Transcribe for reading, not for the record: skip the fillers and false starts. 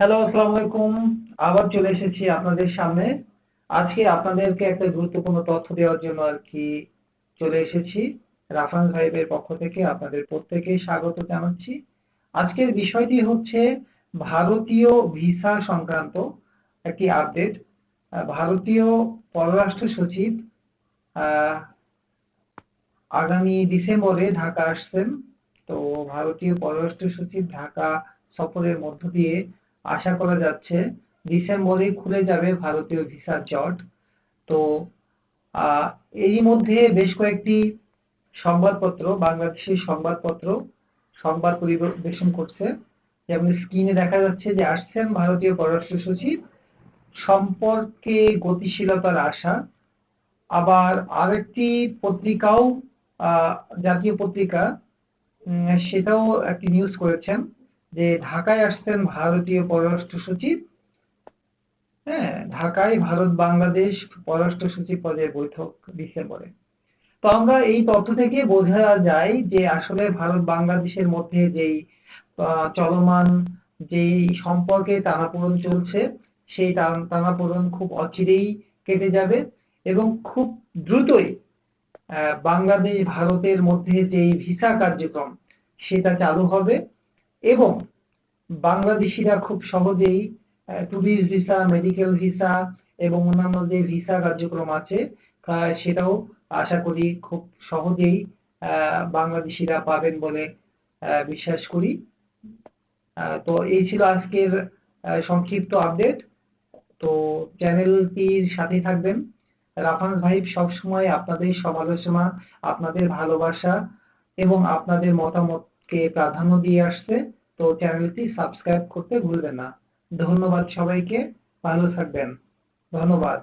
Hello, আসসালামু আলাইকুম। আবার চলে এসেছি আপনাদের সামনে। আজকে আপনাদেরকে একটা গুরুত্বপূর্ণ তথ্য দেওয়ার জন্য আর কি চলে এসেছি। রাফানস ভাইবের পক্ষ থেকে আপনাদের প্রত্যেকে স্বাগত জানাচ্ছি। আজকের বিষয়টি হচ্ছে ভারতীয় ভিসা সংক্রান্ত একটি আপডেট। ভারতীয় পররাষ্ট্র সচিব আহ, আগামী ডিসেম্বরে ঢাকা আসছেন। তো ভারতীয় পররাষ্ট্র সচিব ঢাকা সফরের মধ্য দিয়ে আশা করা যাচ্ছে ডিসেম্বরে খুলে যাবে ভারতীয় ভিসার জট। তো আহ, এরই মধ্যে বেশ কয়েকটি সংবাদপত্র, বাংলাদেশের সংবাদপত্র সংবাদ পরিবেশন করছে। যেমন স্ক্রিনে দেখা যাচ্ছে যে আসছেন ভারতীয় পররাষ্ট্র সচিব, সম্পর্কে গতিশীলতার আশা। আবার আরেকটি পত্রিকাও, আহ, জাতীয় পত্রিকা, সেটাও একটি নিউজ করেছেন যে ঢাকায় আসছেন ভারতীয় পররাষ্ট্র সচিব। হ্যাঁ, ঢাকায় ভারত বাংলাদেশ পররাষ্ট্র সচিব পর্যায়ের বৈঠক ডিসেম্বরে। তো আমরা এই তথ্য থেকে বোঝা যায় যে আসলে ভারত বাংলাদেশের মধ্যে যেই চলমান যেই সম্পর্কে টানাপোড়েন চলছে, সেই টানাপোড়েন খুব অচিরেই কেটে যাবে এবং খুব দ্রুতই বাংলাদেশ ভারতের মধ্যে যেই ভিসা কার্যক্রম সেটা চালু হবে এবং বাংলাদেশিরা খুব সহজেই ট্যুরিস্ট ভিসা, মেডিকেল ভিসা এবং অন্যান্য যে ভিসা কার্যক্রম আছে সেটাও আশা করি খুব সহজেই বাংলাদেশিরা পাবেন বলে বিশ্বাস করি। তো এই ছিল আজকের সংক্ষিপ্ত আপডেট। তো চ্যানেলটির সাথে থাকবেন। রাফানস ভাইব সবসময় আপনাদের সমালোচনা, আপনাদের ভালোবাসা এবং আপনাদের মতামতকে প্রাধান্য দিয়ে আসছে। তো চ্যানেলটি সাবস্ক্রাইব করতে ভুলবেন না। ধন্যবাদ সবাইকে। ভালো থাকবেন। ধন্যবাদ।